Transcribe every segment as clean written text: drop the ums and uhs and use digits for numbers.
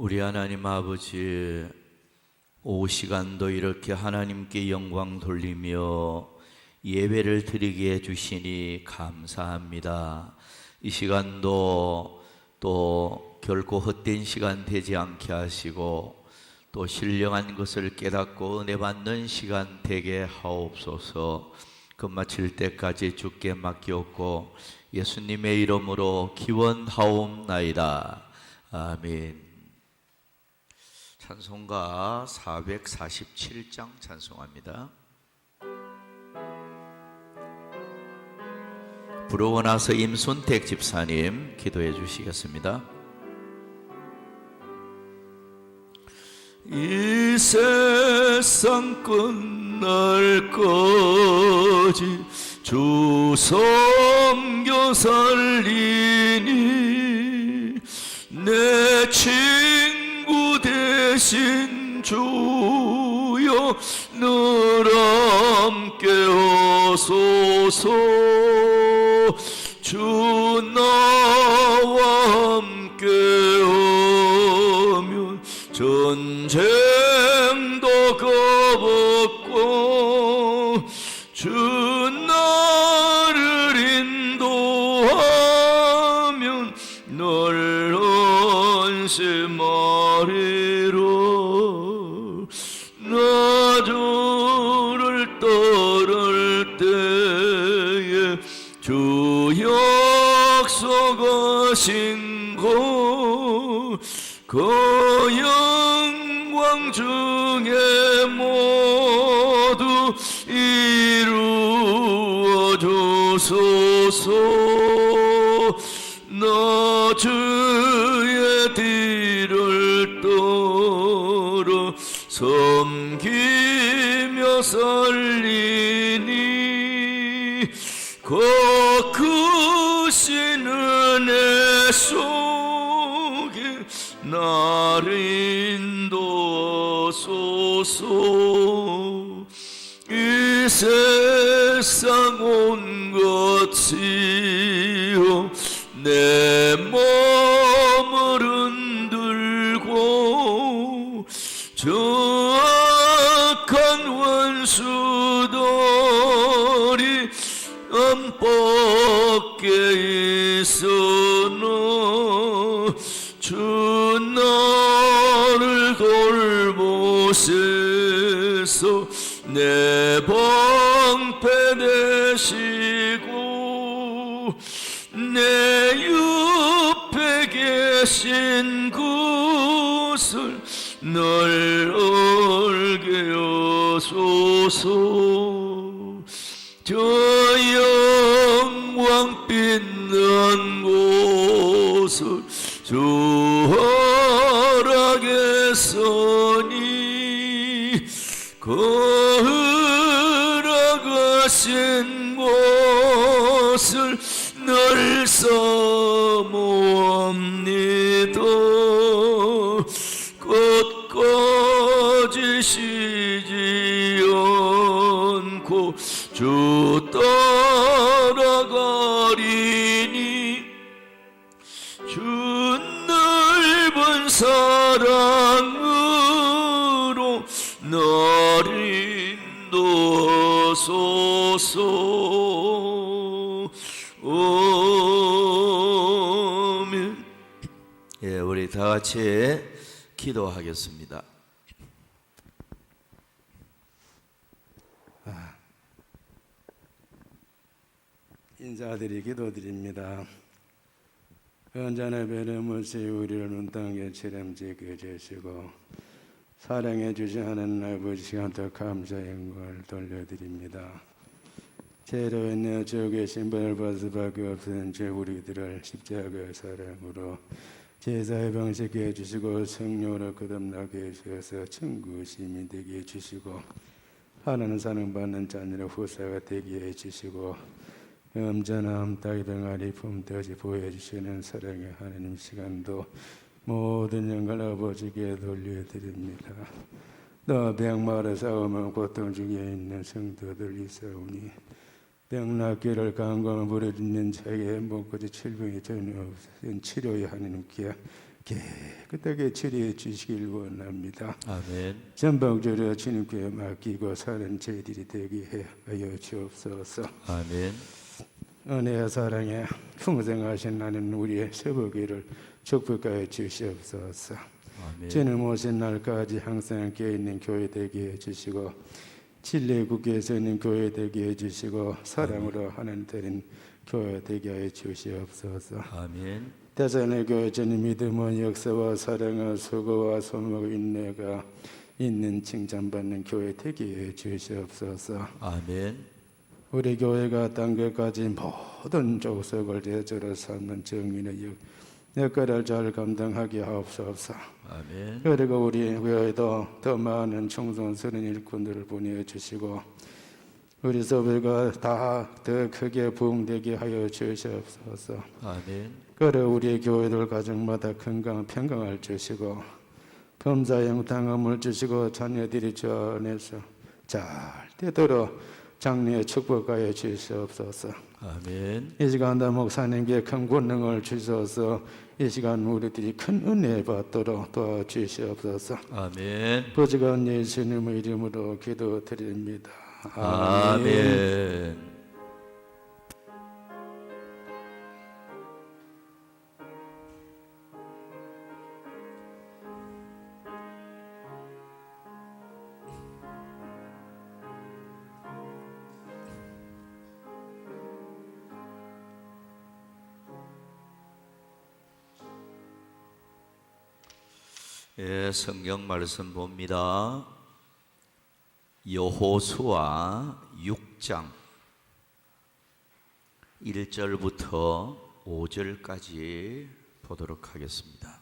우리 하나님 아버지, 오후 시간도 이렇게 하나님께 영광 돌리며 예배를 드리게 해주시니 감사합니다. 이 시간도 또 결코 헛된 시간 되지 않게 하시고 또 신령한 것을 깨닫고 은혜 받는 시간 되게 하옵소서. 끝마칠 때까지 주께 맡기옵고 예수님의 이름으로 기원하옵나이다. 아멘. 찬송가 447장 찬송합니다. 부르고 나서 임순택 집사님 기도해 주시겠습니다. 이 세상 끝날까지 주 섬겨 살리니 내 친구 대신 주여 늘 함께 하소서. 주 나와 함께 하면 전쟁도 겁없고 주 나를 인도하면 널 안심하리라. 나 주를 떠날 때에 주 약속하신 그 영광 중에 모두 이루어 주소서. 나 주의 뒤를 따라 섬기며 살리니 그 크신 은혜 속에 나를 인도하소서. 이 세상 온 것이요 내 몸을 흔들고 저 악한 원수들이 안팎에 있으나 주 나를 돌보셔서 내 방패 되시고 내 옆에 계신 것을 널 알게 하소서. 저 영광 빛난 곳을 주 허락했으니 그 허락하신 곳을 늘 사모합니다. 끝까지 쉬지 않고 주 따라가리니 주 넓은 사랑으로 나를 인도하소서. 아멘. 예, 우리 다 같이 기도하겠습니다. 인사드리 기도드립니다. 언제나 베르무시 우리를 눈땅에 체lem지게 해주시고 사랑해 주신 하나님 아버지가 더 감사의 영광을 돌려드립니다. 죄로 인해 지옥의 신분을 받을 수밖에 없는 죄 우리들을 십자가의 사랑으로 제사의 방식게 해주시고 성령으로 거듭나게 해주셔서 천국 시민이 되게 해주시고 하나님 사랑받는 자녀의 후사가 되게 해주시고 엄전함 따위 등아리 품되지 보여주시는 사랑의 하나님 시간도 모든 영광을 아버지께 돌려드립니다. 또 병마를 싸우며 고통 중에 있는 성도들 있사오니 병낫기를 간광을 부려주는 자에게 목까지 질병이 전혀 없으신 치료의 하나님께 깨끗하게 처리해 주시길 원합니다. 아멘. 전방적으로 주님께 맡기고 사는 저희들이 되게 하여 주옵소서. 아멘. 은혜와 사랑에 풍성하신 나는 우리의 세보기를 축복하여 주시옵소서. 아멘. 주님 오신 날까지 항상 깨어있는 교회 되게 해주시고 진리의 국회에서 있는 교회 되게 해주시고 사랑으로 하나님 되는 교회 되게 하여 주시옵소서. 아멘. 대전의 교회 주님 믿음은 역사와 사랑과 수고와 소망과 인내가 있는 칭찬받는 교회 되게 해 주시옵소서. 아멘. 우리 교회가 단계까지 모든 족속을 대저로 삼는 정인의 역할을 잘 감당하게 하옵소서. 아멘. 그리고 우리 교회도 더 많은 충성스러운 일꾼들을 보내주시고 우리 소비가 다 더 크게 부흥되게 하여 주시옵소서. 아멘. 그래 우리 교회들 가정마다 건강 평강을 주시고 범사 영탕함을 주시고 자녀들이 주 안에서 잘 되도록 장래의 축복하여 주시옵소서. 아멘. 이 시간 다 목사님께 큰 권능을 주셔서 이 시간 우리들이 큰 은혜 받도록 도와주시옵소서. 아멘. 부지간 예수님의 이름으로 기도드립니다. 아멘. 예, 성경 말씀 봅니다. 여호수아 6장 1절부터 5절까지 보도록 하겠습니다.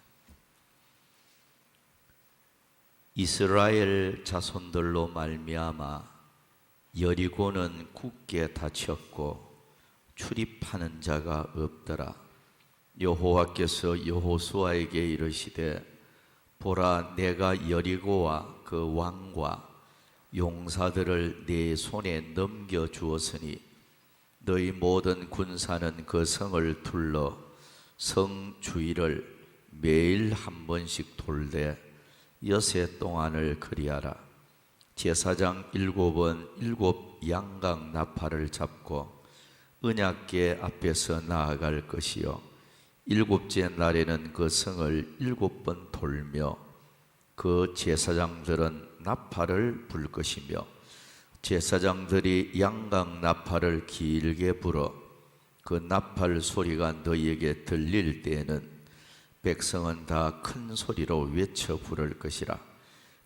이스라엘 자손들로 말미암아 여리고는 굳게 닫혔고 출입하는 자가 없더라. 여호와께서 여호수아에게 이르시되 보라, 내가 여리고와 그 왕과 용사들을 네 손에 넘겨주었으니 너희 모든 군사는 그 성을 둘러 성 주위를 매일 한 번씩 돌되 여세 동안을 그리하라. 제사장 7은 7 양각 나팔을 잡고 언약궤 앞에서 나아갈 것이요 7째 날에는 그 성을 7번 돌며 그 제사장들은 나팔을 불 것이며 제사장들이 양각 나팔을 길게 불어 그 나팔 소리가 너희에게 들릴 때에는 백성은 다 큰 소리로 외쳐 부를 것이라.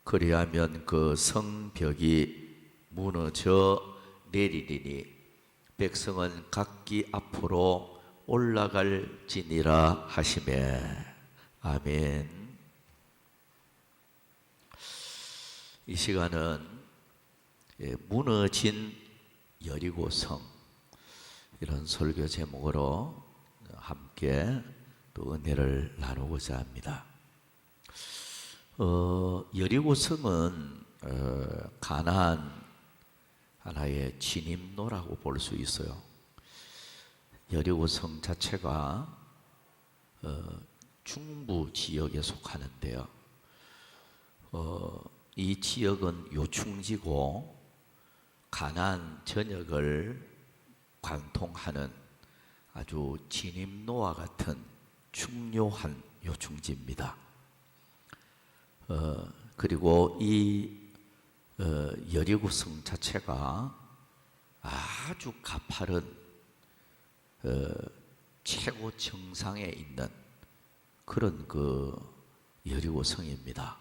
그리하면 그 성벽이 무너져 내리리니 백성은 각기 앞으로 올라갈지니라 하시매. 아멘. 이 시간은 무너진 여리고성 이런 설교 제목으로 함께 또 은혜를 나누고자 합니다. 여리고성은 가나안 하나의 진입로라고 볼 수 있어요. 여리고성 자체가 중부 지역에 속하는데요. 이 지역은 요충지고 가나안 전역을 관통하는 아주 진입로와 같은 중요한 요충지입니다. 그리고 이 여리고성 자체가 아주 가파른 최고 정상에 있는 그런 그 여리고성입니다.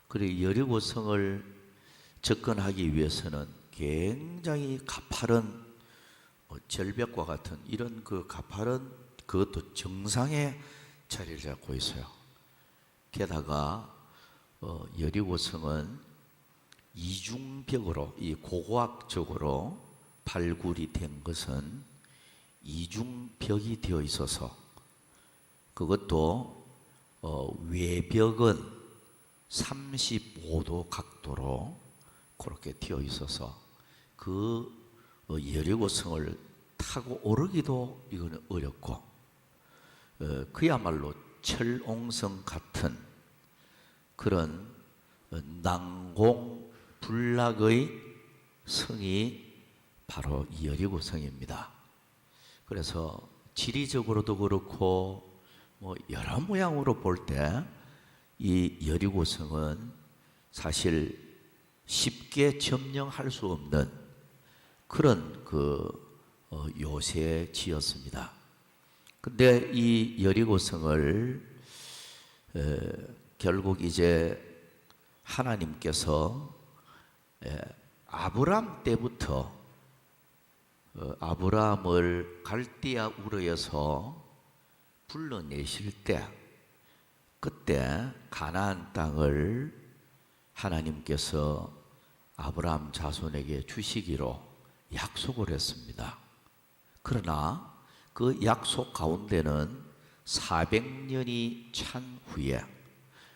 그리고 여리고성을 접근하기 위해서는 굉장히 가파른 절벽과 같은 이런 그 가파른 그것도 정상에 자리를 잡고 있어요. 게다가 여리고성은 이중벽으로 이 고고학적으로 발굴이 된 것은 이중벽이 되어 있어서 그것도 외벽은 35도 각도로 그렇게 되어 있어서 그 여리고성을 타고 오르기도 이거는 어렵고 그야말로 철옹성 같은 그런 난공불락의 성이 바로 이 여리고성입니다. 그래서 지리적으로도 그렇고 여러 모양으로 볼 때 이 여리고성은 사실 쉽게 점령할 수 없는 그런 요새지였습니다. 근데 이 여리고성을 결국 이제 하나님께서 아브람 때부터 아브람을 갈대아 우르에서 불러내실 때 그때 가나안 땅을 하나님께서 아브람 자손에게 주시기로 약속을 했습니다. 그러나 그 약속 가운데는 400년이 찬 후에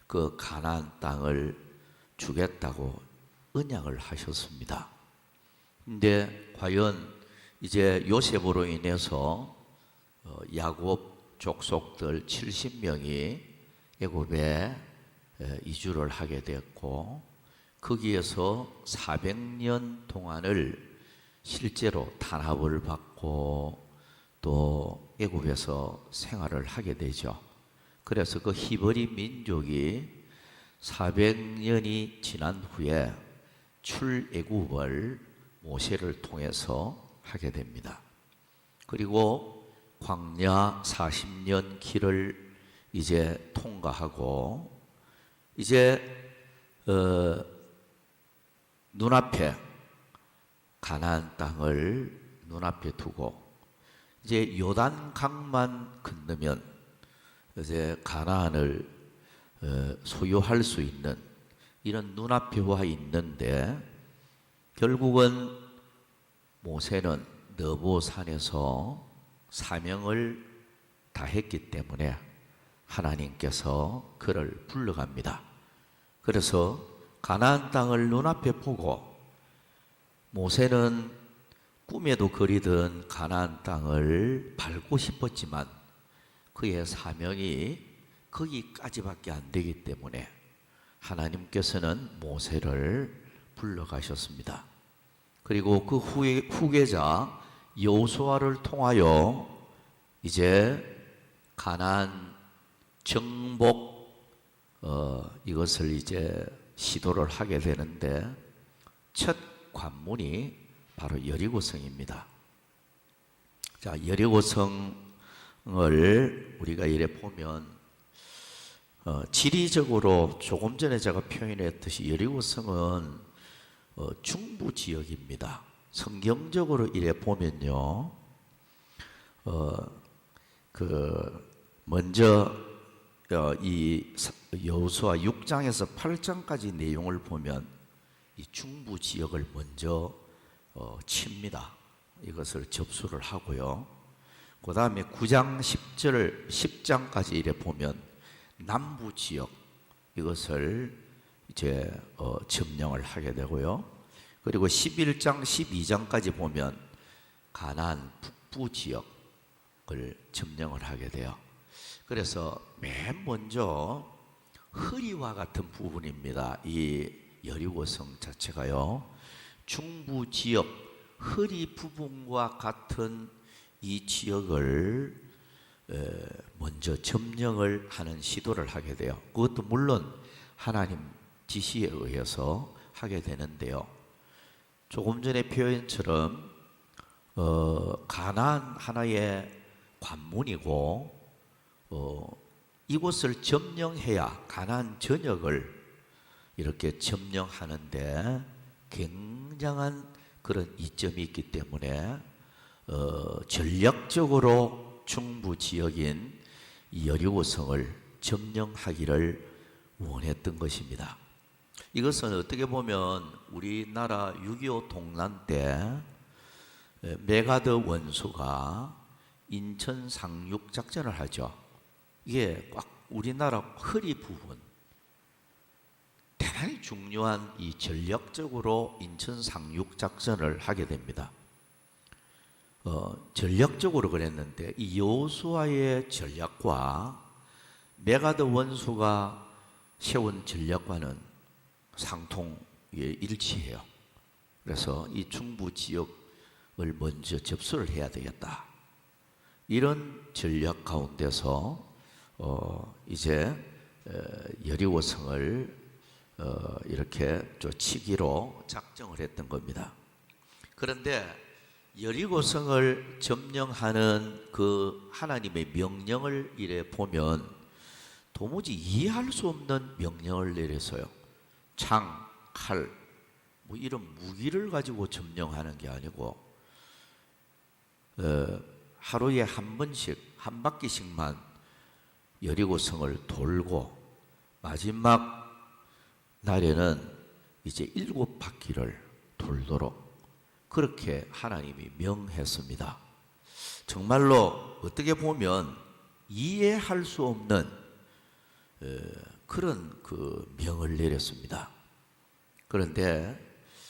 그 가나안 땅을 주겠다고 언약을 하셨습니다. 근데 과연 이제 요셉으로 인해서 야곱 족속들 70명이 애굽에 이주를 하게 됐고 거기에서 400년 동안을 실제로 탄압을 받고 또 애굽에서 생활을 하게 되죠. 그래서 그 히브리 민족이 400년이 지난 후에 출애굽을 모세를 통해서 하게 됩니다. 그리고 광야 40년 길을 이제 통과하고 이제 눈앞에 가나안 땅을 눈앞에 두고 이제 요단강만 건너면 이제 가나안을 소유할 수 있는 이런 눈앞에 와 있는데 결국은 모세는 느보산에서 사명을 다했기 때문에 하나님께서 그를 불러갑니다. 그래서 가나안 땅을 눈앞에 보고 모세는 꿈에도 그리던 가나안 땅을 밟고 싶었지만 그의 사명이 거기까지밖에 안 되기 때문에 하나님께서는 모세를 불러가셨습니다. 그리고 그 후계자 여호수아를 통하여 이제 가나안 정복 이것을 이제 시도를 하게 되는데 첫 관문이 바로 여리고성입니다. 자, 여리고성을 우리가 이래 보면 지리적으로 조금 전에 제가 표현했듯이 여리고성은 중부 지역입니다. 성경적으로 이래 보면요, 먼저 이 여호수아 6장에서 8장까지 내용을 보면 이 중부 지역을 먼저 칩니다. 이것을 접수를 하고요. 그 다음에 9장 10장까지 이래 보면 남부 지역 이것을 이제 점령을 하게 되고요. 그리고 11장 12장까지 보면 가나안 북부 지역을 점령을 하게 돼요. 그래서 맨 먼저 허리와 같은 부분입니다. 이 여리고성 자체가요. 중부 지역 허리 부분과 같은 이 지역을 먼저 점령을 하는 시도를 하게 돼요. 그것도 물론 하나님 지시에 의해서 하게 되는데요. 조금 전에 표현처럼 가나안 하나의 관문이고 이곳을 점령해야 가나안 전역을 이렇게 점령하는데 굉장한 그런 이점이 있기 때문에 전략적으로 중부 지역인 이 여리고성을 점령하기를 원했던 것입니다. 이것은 어떻게 보면 우리나라 6.25 동란 때 메가더 원수가 인천 상륙 작전을 하죠. 이게 꽉 우리나라 허리 부분 대단히 중요한 이 전략적으로 인천 상륙 작전을 하게 됩니다. 전략적으로 그랬는데 이 여호수아의 전략과 메가드 원수가 세운 전략과는 상통에 일치해요. 그래서 이 중부 지역을 먼저 접수를 해야 되겠다. 이런 전략 가운데서 이제 여리고성을 이렇게 쫓치기로 작정을 했던 겁니다. 그런데 여리고성을 점령하는 그 하나님의 명령을 이래 보면 도무지 이해할 수 없는 명령을 내려서요. 창, 칼, 뭐 이런 무기를 가지고 점령하는 게 아니고 하루에 한 번씩 한 바퀴씩만 여리고성을 돌고 마지막 날에는 이제 7바퀴를 돌도록 그렇게 하나님이 명했습니다. 정말로 어떻게 보면 이해할 수 없는 그런 그 명을 내렸습니다. 그런데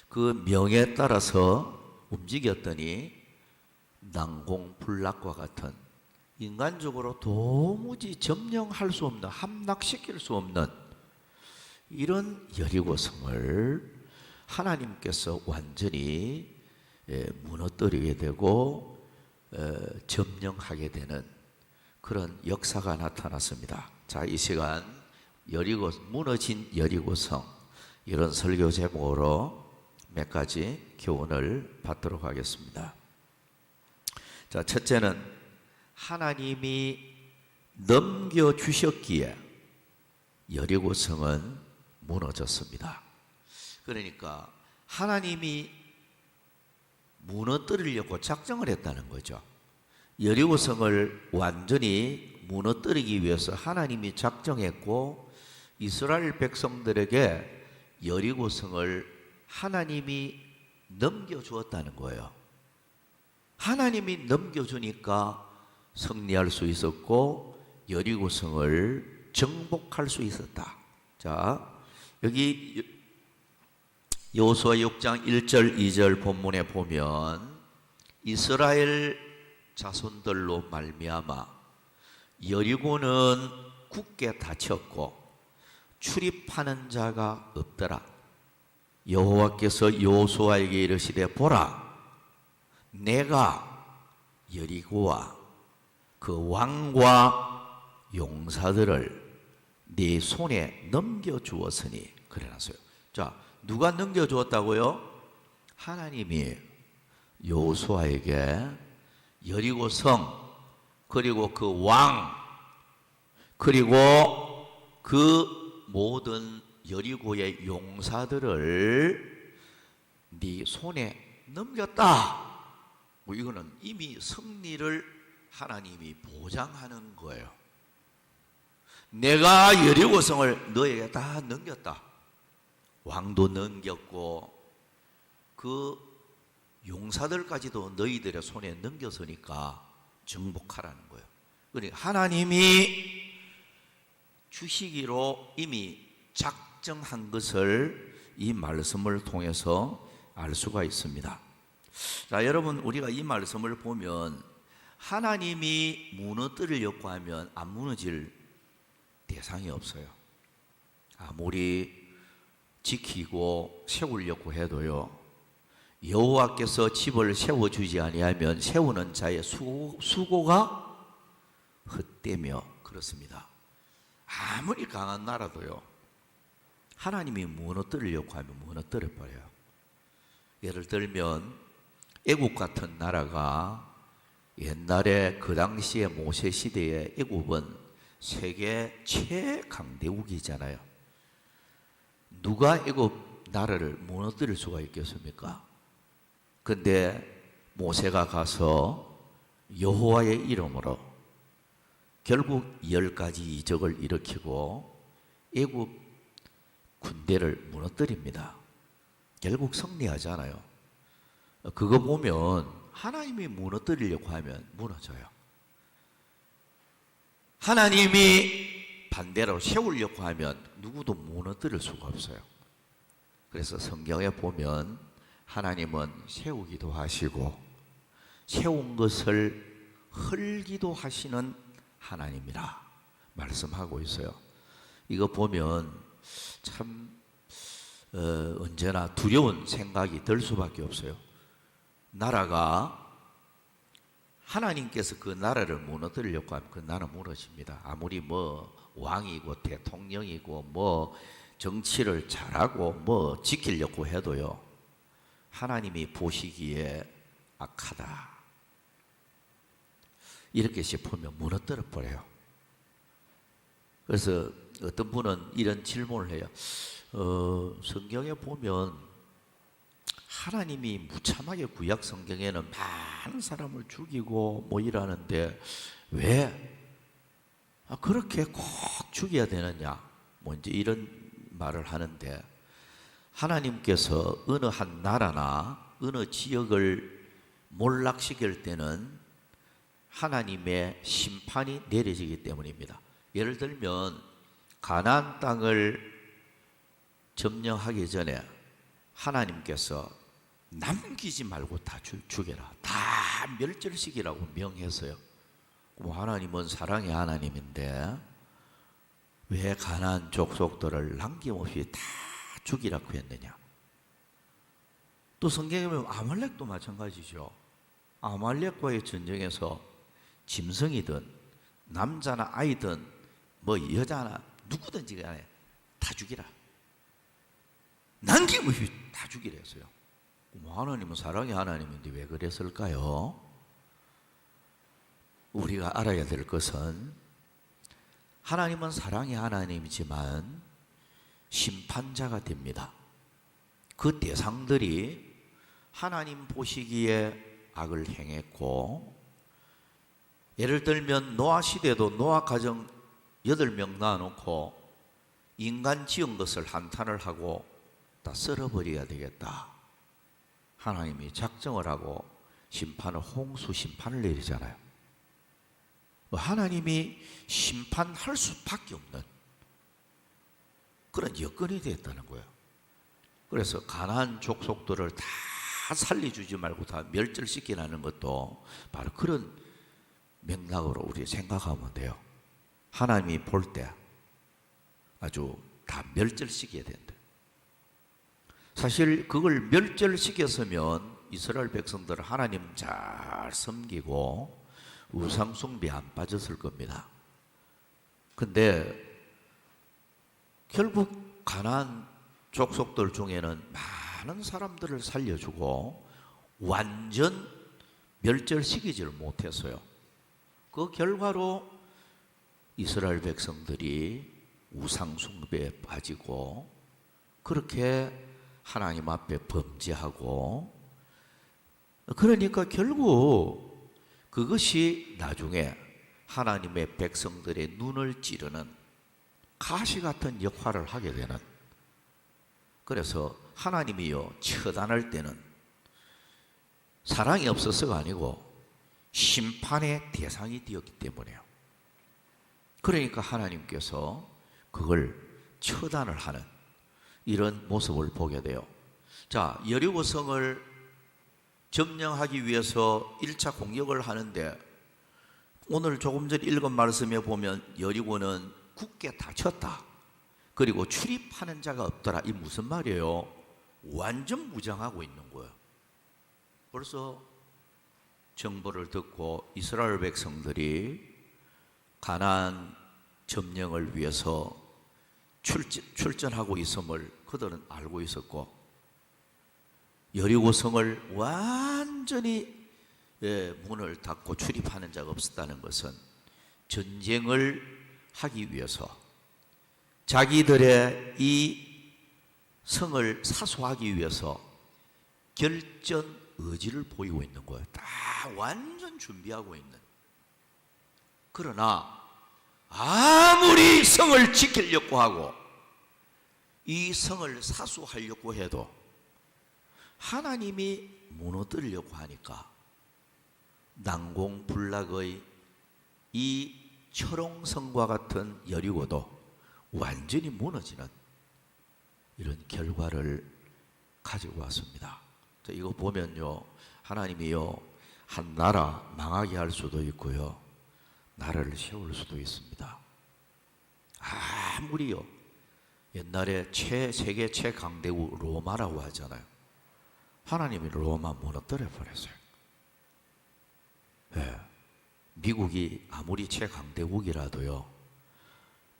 그 명에 따라서 움직였더니 난공불락과 같은 인간적으로 도무지 점령할 수 없는, 함락시킬 수 없는 이런 여리고성을 하나님께서 완전히 무너뜨리게 되고 점령하게 되는 그런 역사가 나타났습니다. 자, 이 시간 무너진 여리고성, 이런 설교 제목으로 몇 가지 교훈을 받도록 하겠습니다. 자, 첫째는 하나님이 넘겨주셨기에 여리고성은 무너졌습니다. 그러니까 하나님이 무너뜨리려고 작정을 했다는 거죠. 여리고성을 완전히 무너뜨리기 위해서 하나님이 작정했고 이스라엘 백성들에게 여리고성을 하나님이 넘겨주었다는 거예요. 하나님이 넘겨주니까 승리할 수 있었고 여리고성을 정복할 수 있었다. 자, 여기 여호수아 6장 1절 2절 본문에 보면 이스라엘 자손들로 말미암아 여리고는 굳게 닫혔고 출입하는 자가 없더라. 여호와께서 여호수아에게 이르시되 보라, 내가 여리고와 그 왕과 용사들을 네 손에 넘겨주었으니. 그래놨어요. 자, 누가 넘겨주었다고요? 하나님이 여호수아에게 여리고성, 그리고 그 왕, 그리고 그 모든 여리고의 용사들을 네 손에 넘겼다. 뭐 이거는 이미 승리를 하나님이 보장하는 거예요. 내가 여리고성을 너에게 다 넘겼다. 왕도 넘겼고 그 용사들까지도 너희들의 손에 넘겼으니까 정복하라는 거예요. 그러니까 하나님이 주시기로 이미 작정한 것을 이 말씀을 통해서 알 수가 있습니다. 자, 여러분, 우리가 이 말씀을 보면 하나님이 무너뜨리려고 하면 안 무너질 대상이 없어요. 아무리 지키고 세우려고 해도요, 여호와께서 집을 세워주지 아니하면 세우는 자의 수고가 헛되며 그렇습니다. 아무리 강한 나라도요, 하나님이 무너뜨리려고 하면 무너뜨려버려요. 예를 들면 애국 같은 나라가 옛날에 그 당시에 모세 시대에 애국은 세계 최강대국이잖아요. 누가 애국 나라를 무너뜨릴 수가 있겠습니까? 근데 모세가 가서 여호와의 이름으로 결국 10가지 이적을 일으키고 애국 군대를 무너뜨립니다. 결국 승리하잖아요. 그거 보면 하나님이 무너뜨리려고 하면 무너져요. 하나님이 반대로 세우려고 하면 누구도 무너뜨릴 수가 없어요. 그래서 성경에 보면 하나님은 세우기도 하시고 세운 것을 헐기도 하시는 하나님이라. 말씀하고 있어요. 이거 보면 참 언제나 두려운 생각이 들 수밖에 없어요. 나라가 하나님께서 그 나라를 무너뜨리려고 하면 그 나라 무너집니다. 아무리 뭐 왕이고 대통령이고 뭐 정치를 잘하고 뭐 지키려고 해도요, 하나님이 보시기에 악하다 이렇게 싶으면 무너뜨려 버려요. 그래서 어떤 분은 이런 질문을 해요. 성경에 보면 하나님이 무참하게 구약 성경에는 많은 사람을 죽이고 뭐 이러는데 왜 그렇게 꼭 죽여야 되느냐, 뭐 이제 이런 말을 하는데, 하나님께서 어느 한 나라나 어느 지역을 몰락시킬 때는 하나님의 심판이 내려지기 때문입니다. 예를 들면 가나안 땅을 점령하기 전에 하나님께서 남기지 말고 다 죽여라, 다 멸절시키라고 명했어요. 하나님은 사랑의 하나님인데 왜 가나안 족속들을 남김없이 다 죽이라고 했느냐? 또 성경에 보면 아말렉도 마찬가지죠. 아말렉과의 전쟁에서 짐승이든 남자나 아이든 뭐 여자나 누구든지 간에 다 죽이라, 남김없이 다 죽이라 했어요. 하나님은 사랑의 하나님인데 왜 그랬을까요? 우리가 알아야 될 것은 하나님은 사랑의 하나님이지만 심판자가 됩니다. 그 대상들이 하나님 보시기에 악을 행했고, 예를 들면 노아 시대도 노아 가정 8명 낳아놓고 인간 지은 것을 한탄을 하고 다 썰어버려야 되겠다, 하나님이 작정을 하고 심판을, 홍수 심판을 내리잖아요. 하나님이 심판할 수밖에 없는 그런 여건이 됐다는 거예요. 그래서 가나안 족속들을 다 살려주지 말고 다 멸절시키라는 것도 바로 그런 맥락으로 우리 생각하면 돼요. 하나님이 볼 때 아주 다 멸절시켜야 된다. 사실 그걸 멸절시켰으면 이스라엘 백성들은 하나님 잘 섬기고 우상 숭배에 안 빠졌을 겁니다. 근데 결국 가나안 족속들 중에는 많은 사람들을 살려주고 완전 멸절시키지를 못했어요. 그 결과로 이스라엘 백성들이 우상 숭배에 빠지고 그렇게 하나님 앞에 범죄하고, 그러니까 결국 그것이 나중에 하나님의 백성들의 눈을 찌르는 가시 같은 역할을 하게 되는, 그래서 하나님이요 처단할 때는 사랑이 없어서가 아니고 심판의 대상이 되었기 때문에요. 그러니까 하나님께서 그걸 처단을 하는 이런 모습을 보게 돼요. 자, 여리고성을 점령하기 위해서 1차 공격을 하는데, 오늘 조금 전에 읽은 말씀에 보면 여리고는 굳게 닫혔다, 그리고 출입하는 자가 없더라. 이 무슨 말이에요? 완전 무장하고 있는 거예요. 벌써 정보를 듣고 이스라엘 백성들이 가나안 점령을 위해서 출전하고 있음을 그들은 알고 있었고, 여리고성을 완전히 문을 닫고 출입하는 자가 없었다는 것은 전쟁을 하기 위해서 자기들의 이 성을 사수하기 위해서 결전 의지를 보이고 있는 거예요. 다 완전 준비하고 있는. 그러나 아무리 성을 지키려고 하고 이 성을 사수하려고 해도 하나님이 무너뜨리려고 하니까 난공불락의 이 철옹성과 같은 여리고도 완전히 무너지는 이런 결과를 가지고 왔습니다. 이거 보면요, 하나님이요 한 나라 망하게 할 수도 있고요 나라를 세울 수도 있습니다. 아무리요, 옛날에 세계 최강대국 로마라고 하잖아요. 하나님이 로마 무너뜨려 버렸어요. 예. 미국이 아무리 최강대국이라도요,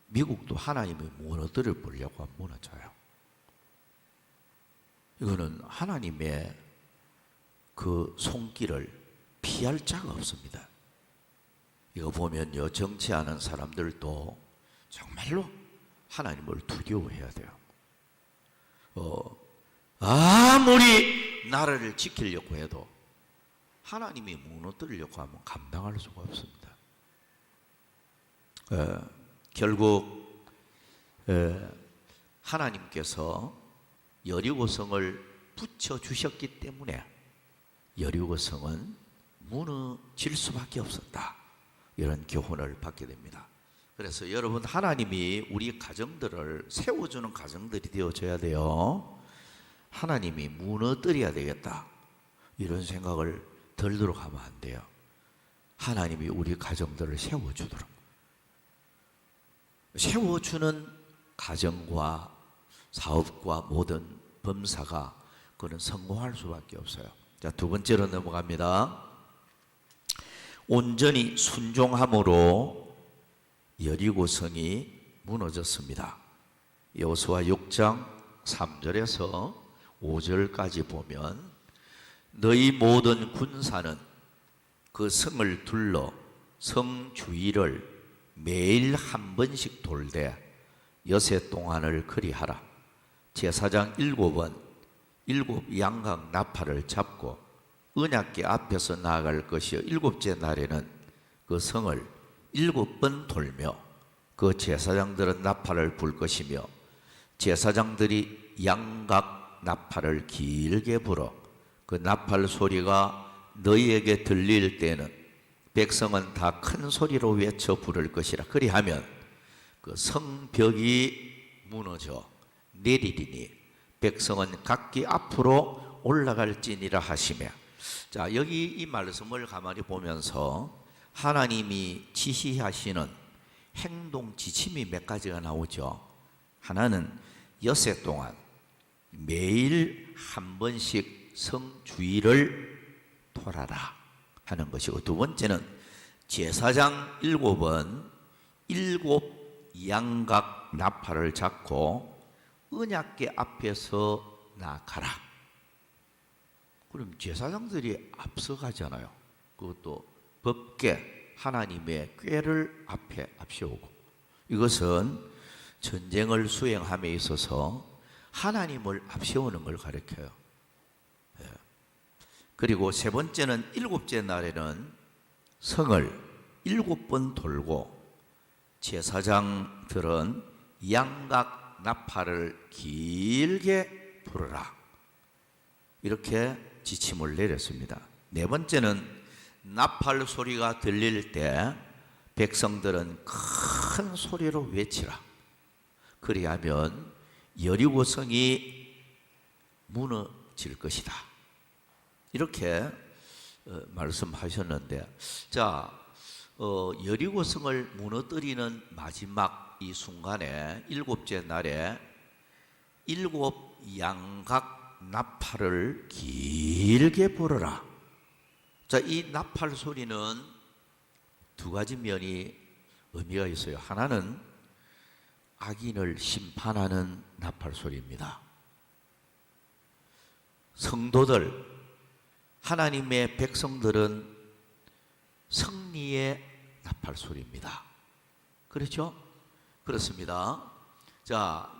미국도 하나님이 무너뜨려 보려고 하면 무너져요. 이거는 하나님의 그 손길을 피할 자가 없습니다. 이거 보면요, 정치하는 사람들도 정말로 하나님을 두려워해야 돼요. 아무리 나라를 지키려고 해도 하나님이 무너뜨리려고 하면 감당할 수가 없습니다. 결국 하나님께서 여리고성을 붙여주셨기 때문에 여리고성은 무너질 수밖에 없었다. 이런 교훈을 받게 됩니다. 그래서 여러분, 하나님이 우리 가정들을 세워주는 가정들이 되어져야 돼요. 하나님이 무너뜨려야 되겠다, 이런 생각을 들도록 하면 안 돼요. 하나님이 우리 가정들을 세워주도록, 세워주는 가정과 사업과 모든 범사가 그는 성공할 수밖에 없어요. 자, 두 번째로 넘어갑니다. 온전히 순종함으로 여리고성이 무너졌습니다. 여호수아 6장 3절에서 5절까지 보면, 너희 모든 군사는 그 성을 둘러 성 주위를 매일 한 번씩 돌되 여세 동안을 그리하라. 제사장 7번 7 양각 나팔을 잡고 언약궤 앞에서 나아갈 것이요, 7째 날에는 그 성을 7번 돌며 그 제사장들은 나팔을 불 것이며 제사장들이 양각 나팔을 길게 불어 그 나팔 소리가 너희에게 들릴 때는 백성은 다 큰 소리로 외쳐 부를 것이라. 그리하면 그 성벽이 무너져 내리리니 백성은 각기 앞으로 올라갈지니라 하시며. 자, 여기 이 말씀을 가만히 보면서 하나님이 지시하시는 행동 지침이 몇 가지가 나오죠. 하나는 엿새 동안 매일 한 번씩 성 주위를 돌아라 하는 것이고, 두 번째는 제사장 7번 7 양각 나팔을 잡고 언약궤 앞에서 나가라. 그럼 제사장들이 앞서가잖아요. 그것도 법궤, 하나님의 궤를 앞세우고. 이것은 전쟁을 수행함에 있어서 하나님을 앞세우는 걸 가르쳐요. 그리고 세 번째는 7째 날에는 성을 7번 돌고 제사장들은 양각 나팔을 길게 불어라, 이렇게 지침을 내렸습니다. 네 번째는 나팔 소리가 들릴 때 백성들은 큰 소리로 외치라. 그리하면 여리고성이 무너질 것이다, 이렇게 말씀하셨는데, 자, 여리고성을 무너뜨리는 마지막 이 순간에 7째 날에 7 양각 나팔을 길게 불어라. 자, 이 나팔 소리는 두 가지 면이 의미가 있어요. 하나는 악인을 심판하는 나팔 소리입니다. 성도들, 하나님의 백성들은 승리의 나팔 소리입니다. 그렇죠? 그렇습니다. 자,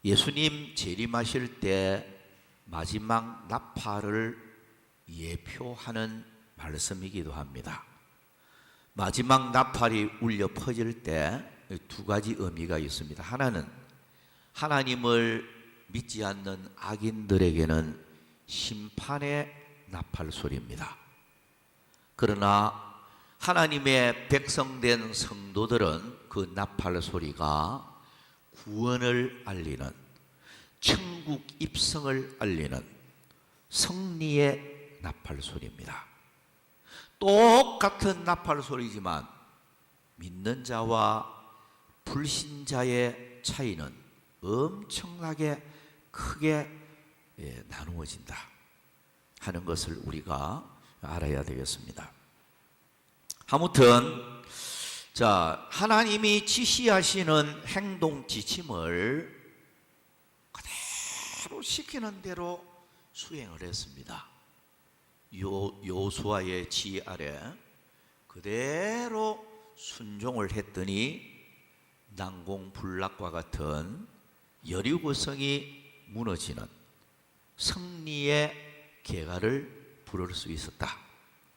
예수님 재림하실 때 마지막 나팔을 예표하는 말씀이기도 합니다. 마지막 나팔이 울려 퍼질 때 두 가지 의미가 있습니다. 하나는 하나님을 믿지 않는 악인들에게는 심판의 나팔 소리입니다. 그러나 하나님의 백성된 성도들은 그 나팔 소리가 구원을 알리는, 천국 입성을 알리는 승리의 나팔 소리입니다. 똑같은 나팔 소리지만 믿는 자와 불신자의 차이는 엄청나게 크게 나누어진다 하는 것을 우리가 알아야 되겠습니다. 아무튼 자, 하나님이 지시하시는 행동 지침을 그대로 시키는 대로 수행을 했습니다. 여호수아의 지휘 아래 그대로 순종을 했더니 난공불락과 같은 여리고성이 무너지는 승리의 계가를 부를 수 있었다.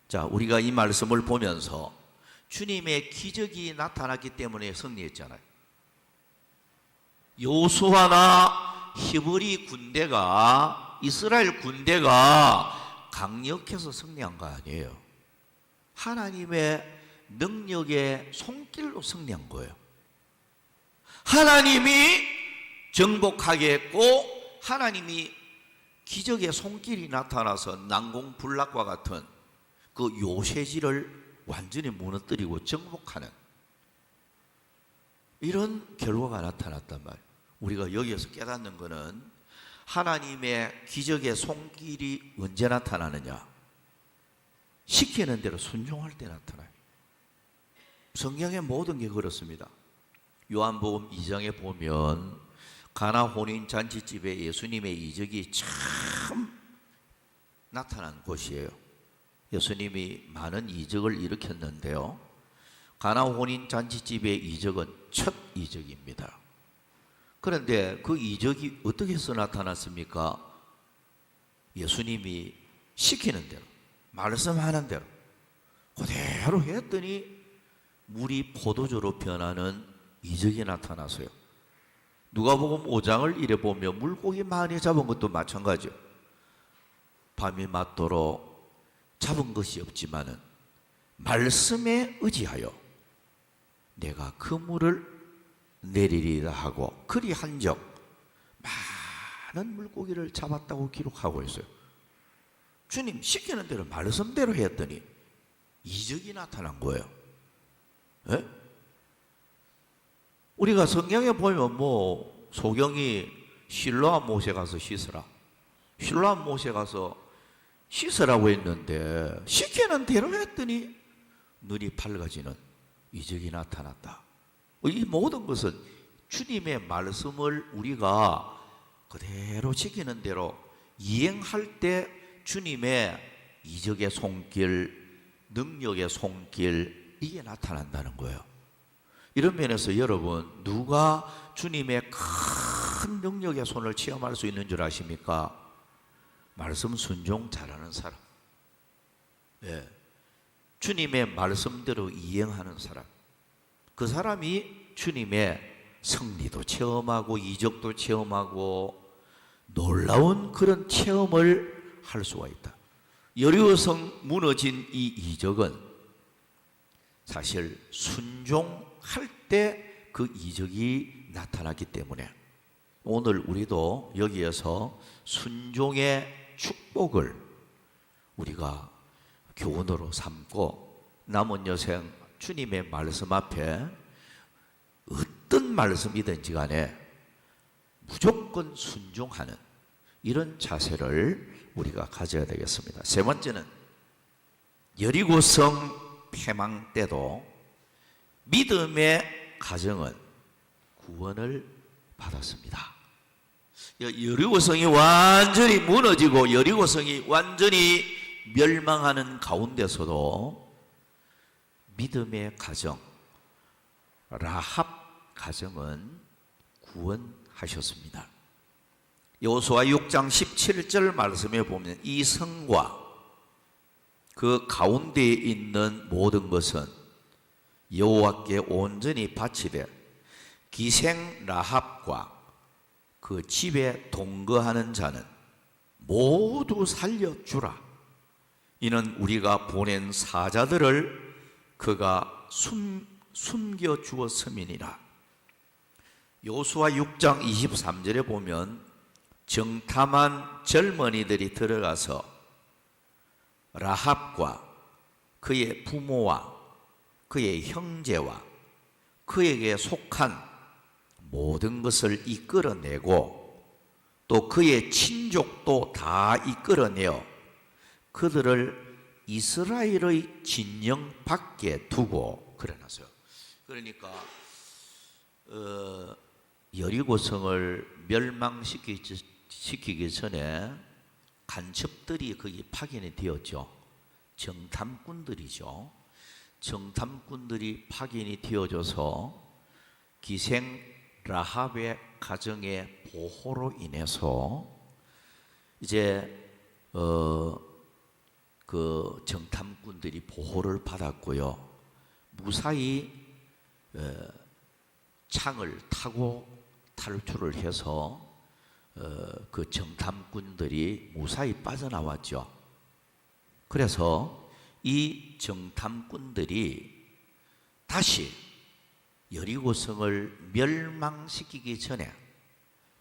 자, 우리가 이 말씀을 보면서 주님의 기적이 나타났기 때문에 승리했잖아요. 여호수아나 히브리 군대가, 이스라엘 군대가 강력해서 승리한 거 아니에요. 하나님의 능력의 손길로 승리한 거예요. 하나님이 정복하게 했고 하나님이 기적의 손길이 나타나서 난공불락과 같은 그 요새지를 완전히 무너뜨리고 정복하는 이런 결과가 나타났단 말이에요. 우리가 여기에서 깨닫는 것은 하나님의 기적의 손길이 언제 나타나느냐? 시키는 대로 순종할 때 나타나요. 성경의 모든 게 그렇습니다. 요한복음 2장에 보면 가나 혼인잔치집에 예수님의 이적이 참 나타난 곳이에요. 예수님이 많은 이적을 일으켰는데요, 가나 혼인잔치집의 이적은 첫 이적입니다. 그런데 그 이적이 어떻게 해서 나타났습니까? 예수님이 시키는 대로, 말씀하는 대로 그대로 했더니 물이 포도주로 변하는 이적이 나타나서요. 누가복음 5장을 이래 보면 물고기 많이 잡은 것도 마찬가지요. 밤이 맞도록 잡은 것이 없지만은 말씀에 의지하여 내가 그 물을 내리리라 하고 그리 한적 많은 물고기를 잡았다고 기록하고 있어요. 주님 시키는 대로 말씀대로 했더니 이적이 나타난 거예요. 예? 우리가 성경에 보면 뭐 소경이 실로암 못에 가서 씻으라, 실로암 못에 가서 씻으라고 했는데 시키는 대로 했더니 눈이 밝아지는 이적이 나타났다. 이 모든 것은 주님의 말씀을 우리가 그대로 지키는 대로 이행할 때 주님의 이적의 손길, 능력의 손길, 이게 나타난다는 거예요. 이런 면에서 여러분, 누가 주님의 큰 능력의 손을 체험할 수 있는 줄 아십니까? 말씀 순종 잘하는 사람, 예, 주님의 말씀대로 이행하는 사람, 그 사람이 주님의 승리도 체험하고 이적도 체험하고 놀라운 그런 체험을 할 수가 있다. 여리고성 무너진 이 이적은 사실 순종할 때 그 이적이 나타나기 때문에 오늘 우리도 여기에서 순종의 축복을 우리가 교훈으로 삼고 남은 여생 주님의 말씀 앞에 어떤 말씀이든지 간에 무조건 순종하는 이런 자세를 우리가 가져야 되겠습니다. 세 번째는 여리고성 패망 때도 믿음의 가정은 구원을 받았습니다. 여리고성이 완전히 무너지고 여리고성이 완전히 멸망하는 가운데서도 믿음의 가정, 라합 가정은 구원하셨습니다. 여호수아 6장 17절 말씀에 보면 이 성과 그 가운데에 있는 모든 것은 여호와께 온전히 바치되 기생 라합과 그 집에 동거하는 자는 모두 살려주라. 이는 우리가 보낸 사자들을 그가 숨겨 주었음이니라. 여호수아 6장 23절에 보면 정탐한 젊은이들이 들어가서 라합과 그의 부모와 그의 형제와 그에게 속한 모든 것을 이끌어내고 또 그의 친족도 다 이끌어내어 그들을 이스라엘의 진영 밖에 두고 그래놨어요. 그러니까 여리고성을 멸망시키기 전에 간첩들이 거기 파견이 되었죠. 정탐꾼들이죠. 정탐꾼들이 파견이 되어져서 기생 라합의 가정의 보호로 인해서 이제 그 정탐꾼들이 보호를 받았고요. 무사히 창을 타고 탈출을 해서 그 정탐꾼들이 무사히 빠져나왔죠. 그래서 이 정탐꾼들이 다시 여리고성을 멸망시키기 전에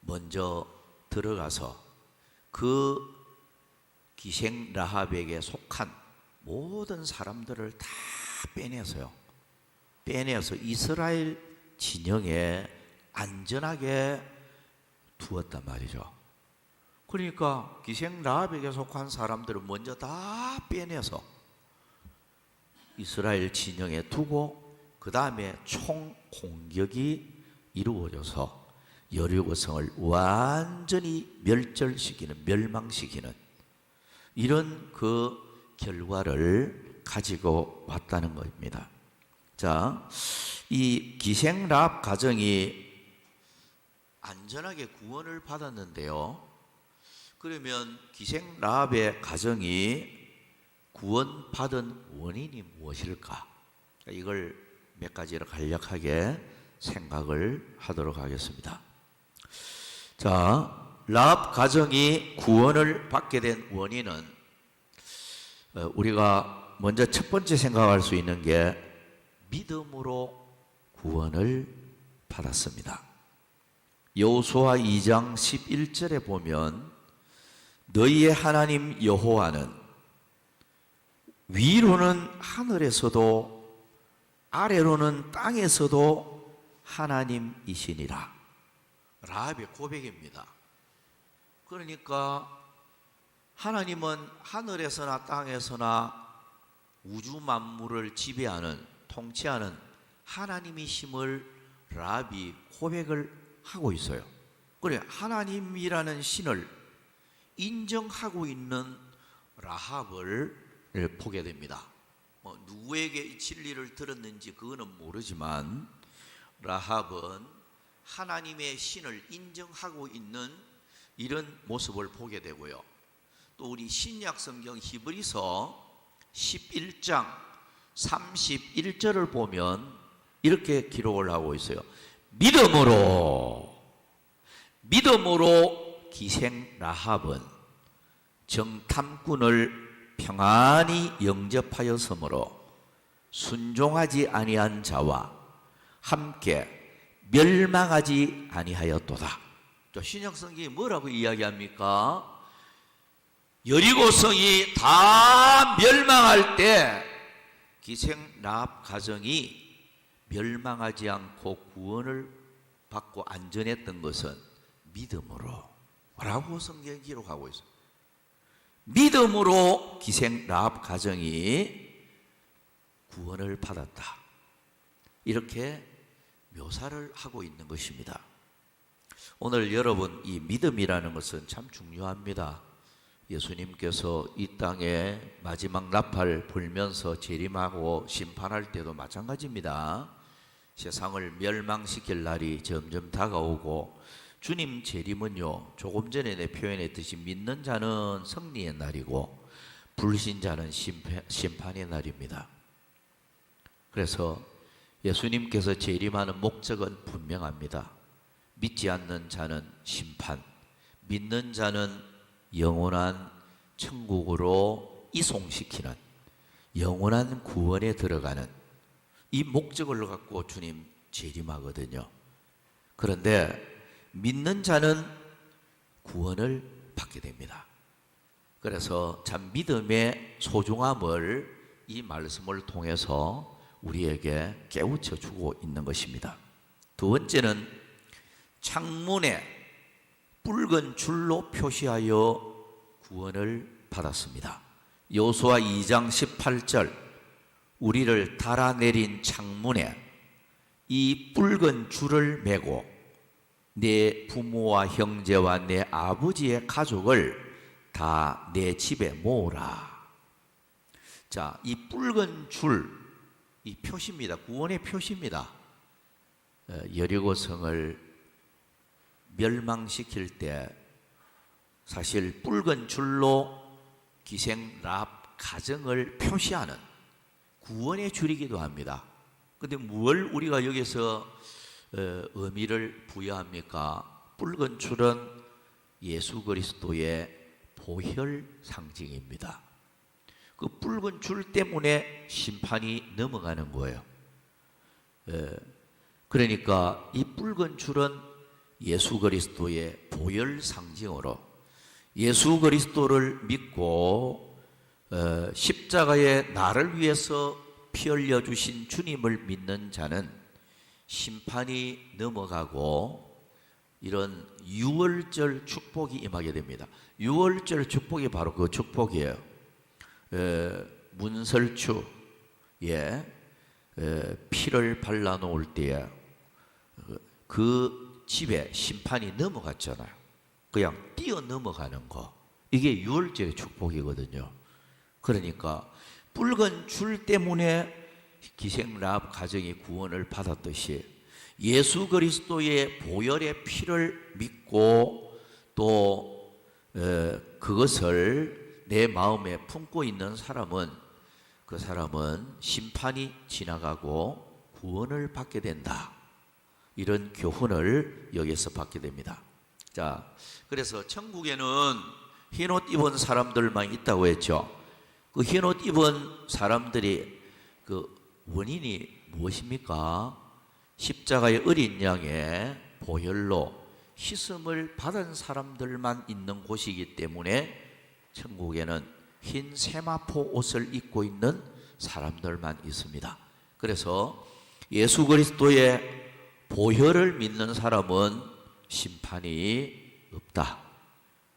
먼저 들어가서 그 기생 라합에게 속한 모든 사람들을 다 빼내서 이스라엘 진영에 안전하게 두었단 말이죠. 그러니까 기생 라합에게 속한 사람들을 먼저 다 빼내서 이스라엘 진영에 두고 그 다음에 총 공격이 이루어져서 여리고성을 완전히 멸망시키는 이런 그 결과를 가지고 왔다는 겁니다. 자, 이 기생 라합 가정이 안전하게 구원을 받았는데요. 그러면 기생 라합의 가정이 구원받은 원인이 무엇일까? 이걸 몇 가지로 간략하게 생각을 하도록 하겠습니다. 자, 라합 가정이 구원을 받게 된 원인은 우리가 먼저 첫 번째 생각할 수 있는 게 믿음으로 구원을 받았습니다. 여호수아 2장 11절에 보면 너희의 하나님 여호와는 위로는 하늘에서도 아래로는 땅에서도 하나님이시니라. 라합의 고백입니다. 그러니까 하나님은 하늘에서나 땅에서나 우주 만물을 지배하는, 통치하는 하나님이심을 라합이 고백을 하고 있어요. 그래, 하나님이라는 신을 인정하고 있는 라합을 보게 됩니다. 누구에게 이 진리를 들었는지 그거는 모르지만 라합은 하나님의 신을 인정하고 있는 이런 모습을 보게 되고요. 또 우리 신약 성경 히브리서 11장 31절을 보면 이렇게 기록을 하고 있어요. 믿음으로 기생 라합은 정탐꾼을 평안히 영접하였으므로 순종하지 아니한 자와 함께 멸망하지 아니하였도다. 신약 성경이 뭐라고 이야기합니까? 여리고성이 다 멸망할 때 기생 라합 가정이 멸망하지 않고 구원을 받고 안전했던 것은 믿음으로 라고 성경이 기록하고 있어요. 믿음으로 기생 라합 가정이 구원을 받았다. 이렇게 묘사를 하고 있는 것입니다. 오늘 여러분, 이 믿음이라는 것은 참 중요합니다. 예수님께서 이 땅에 마지막 나팔 불면서 재림하고 심판할 때도 마찬가지입니다. 세상을 멸망시킬 날이 점점 다가오고 주님 재림은요, 조금 전에 내 표현했듯이 믿는 자는 승리의 날이고 불신자는 심판의 날입니다. 그래서 예수님께서 재림하는 목적은 분명합니다. 믿지 않는 자는 심판, 믿는 자는 영원한 천국으로 이송시키는 영원한 구원에 들어가는 이 목적을 갖고 주님 재림하거든요. 그런데 믿는 자는 구원을 받게 됩니다. 그래서 참 믿음의 소중함을 이 말씀을 통해서 우리에게 깨우쳐 주고 있는 것입니다. 두 번째는 창문에 붉은 줄로 표시하여 구원을 받았습니다. 여호수아 2장 18절, 우리를 달아내린 창문에 이 붉은 줄을 메고 내 부모와 형제와 내 아버지의 가족을 다 내 집에 모으라. 자, 이 붉은 줄, 이 표시입니다. 구원의 표시입니다. 여리고성을 멸망시킬 때 사실 붉은 줄로 기생 라합 가정을 표시하는 구원의 줄이기도 합니다. 그런데 뭘 우리가 여기서 의미를 부여합니까? 붉은 줄은 예수 그리스도의 보혈 상징입니다. 그 붉은 줄 때문에 심판이 넘어가는 거예요. 그러니까 이 붉은 줄은 예수 그리스도의 보혈 상징으로 예수 그리스도를 믿고 십자가에 나를 위해서 피 흘려 주신 주님을 믿는 자는 심판이 넘어가고 이런 유월절 축복이 임하게 됩니다. 유월절 축복이 바로 그 축복이에요. 문설주에 피를 발라놓을 때에 그 집에 심판이 넘어갔잖아요. 그냥 뛰어 넘어가는 거, 이게 유월절의 축복이거든요. 그러니까 붉은 줄 때문에 기생 라합 가정이 구원을 받았듯이 예수 그리스도의 보혈의 피를 믿고 또 그것을 내 마음에 품고 있는 사람은 그 사람은 심판이 지나가고 구원을 받게 된다. 이런 교훈을 여기서 받게 됩니다. 자, 그래서 천국에는 흰옷 입은 사람들만 있다고 했죠. 그 흰옷 입은 사람들이 그 원인이 무엇입니까? 십자가의 어린 양의 보혈로 씻음을 받은 사람들만 있는 곳이기 때문에 천국에는 흰 세마포 옷을 입고 있는 사람들만 있습니다. 그래서 예수 그리스도의 보혈을 믿는 사람은 심판이 없다,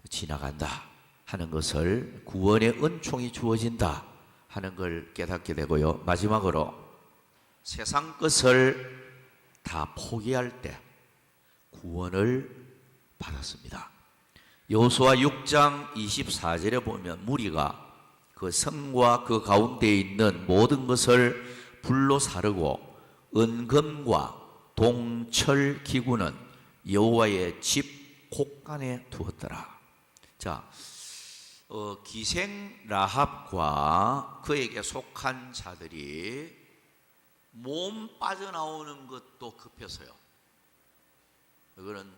지나간다 하는 것을, 구원의 은총이 주어진다 하는 걸 깨닫게 되고요. 마지막으로 세상 것을 다 포기할 때 구원을 받았습니다. 여호수아 6장 24절에 보면 무리가 그 성과 그 가운데 있는 모든 것을 불로 사르고 은금과 동철 기구는 여호와의 집 곳간에 두었더라. 자, 기생 라합과 그에게 속한 자들이 몸 빠져나오는 것도 급해서요. 이거는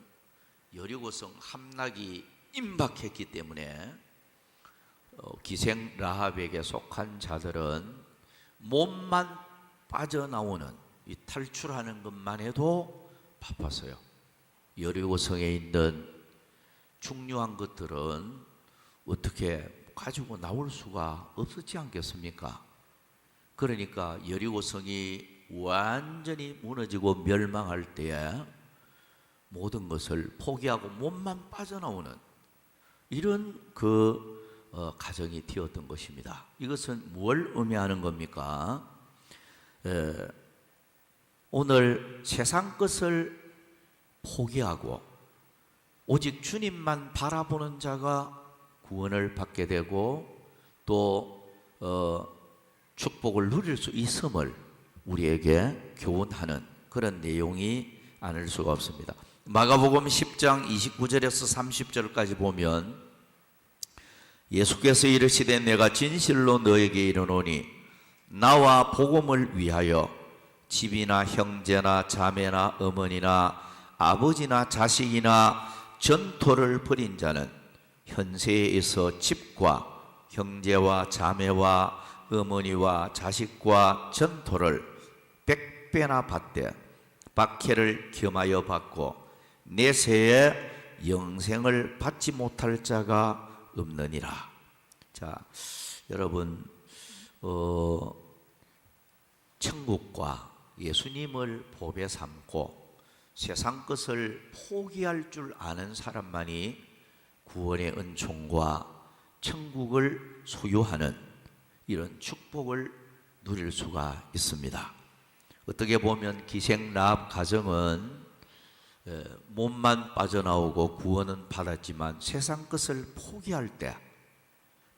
여리고성 함락이 임박했기 때문에 기생 라합에게 속한 자들은 몸만 빠져나오는, 이 탈출하는 것만 해도 바빴어요. 여리고성에 있는 중요한 것들은 어떻게 가지고 나올 수가 없었지 않겠습니까? 그러니까 여리고성이 완전히 무너지고 멸망할 때에 모든 것을 포기하고 몸만 빠져나오는 이런 가정이 되었던 것입니다. 이것은 뭘 의미하는 겁니까? 오늘 세상 것을 포기하고 오직 주님만 바라보는 자가 구원을 받게 되고 또 축복을 누릴 수 있음을 우리에게 교훈하는 그런 내용이 아닐 수가 없습니다. 마가복음 10장 29절에서 30절까지 보면 예수께서 이르시되 내가 진실로 너에게 이르노니 나와 복음을 위하여 집이나 형제나 자매나 어머니나 아버지나 자식이나 전토를 벌인 자는 현세에 있어 집과 형제와 자매와 어머니와 자식과 전토를 100배나 받되 박해를 겸하여 받고 내세에 영생을 받지 못할 자가 없느니라. 자, 여러분, 천국과 예수님을 보배 삼고 세상 것을 포기할 줄 아는 사람만이 구원의 은총과 천국을 소유하는 이런 축복을 누릴 수가 있습니다. 어떻게 보면 기생라합 가정은 몸만 빠져나오고 구원은 받았지만 세상 것을 포기할 때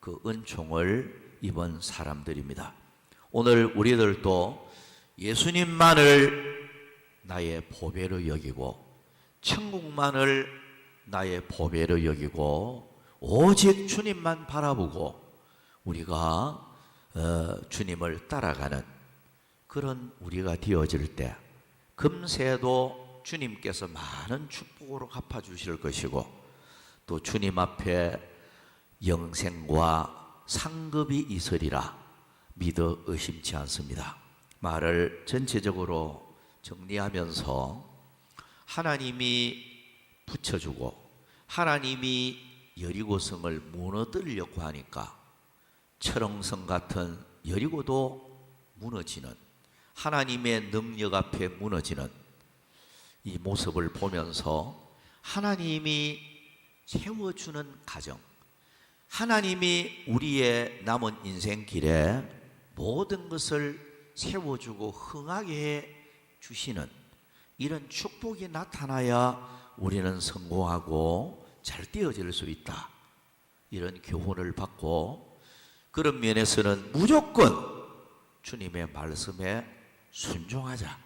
그 은총을 입은 사람들입니다. 오늘 우리들도 예수님만을 나의 보배로 여기고 천국만을 나의 보배로 여기고 오직 주님만 바라보고 우리가 주님을 따라가는 그런 우리가 되어질 때 금세도 주님께서 많은 축복으로 갚아주실 것이고 또 주님 앞에 영생과 상급이 있으리라 믿어 의심치 않습니다. 말을 전체적으로 정리하면서 하나님이 붙여주고 하나님이 여리고성을 무너뜨리려고 하니까 철옹성 같은 여리고도 무너지는 하나님의 능력 앞에 무너지는 이 모습을 보면서 하나님이 세워주는 가정, 하나님이 우리의 남은 인생길에 모든 것을 세워주고 흥하게 해 주시는 이런 축복이 나타나야 우리는 성공하고 잘 되어질 수 있다. 이런 교훈을 받고 그런 면에서는 무조건 주님의 말씀에 순종하자.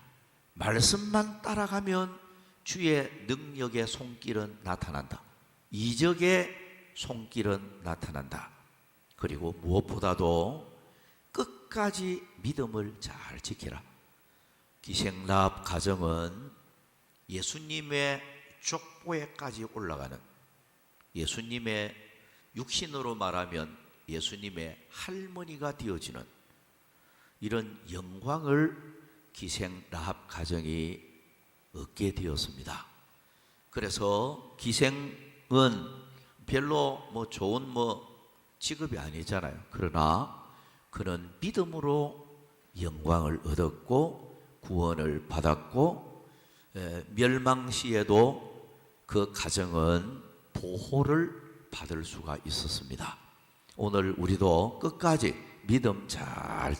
말씀만 따라가면 주의 능력의 손길은 나타난다. 이적의 손길은 나타난다. 그리고 무엇보다도 끝까지 믿음을 잘 지키라. 기생라합 가정은 예수님의 족보에까지 올라가는 예수님의 육신으로 말하면 예수님의 할머니가 되어지는 이런 영광을 기생라합 가정이 얻게 되었습니다. 그래서 기생은 별로 좋은 직업이 아니잖아요. 그러나 그는 믿음으로 영광을 얻었고 구원을 받았고 멸망시에도 그 가정은 보호를 받을 수가 있었습니다. 오늘 우리도 끝까지 믿음 잘 지키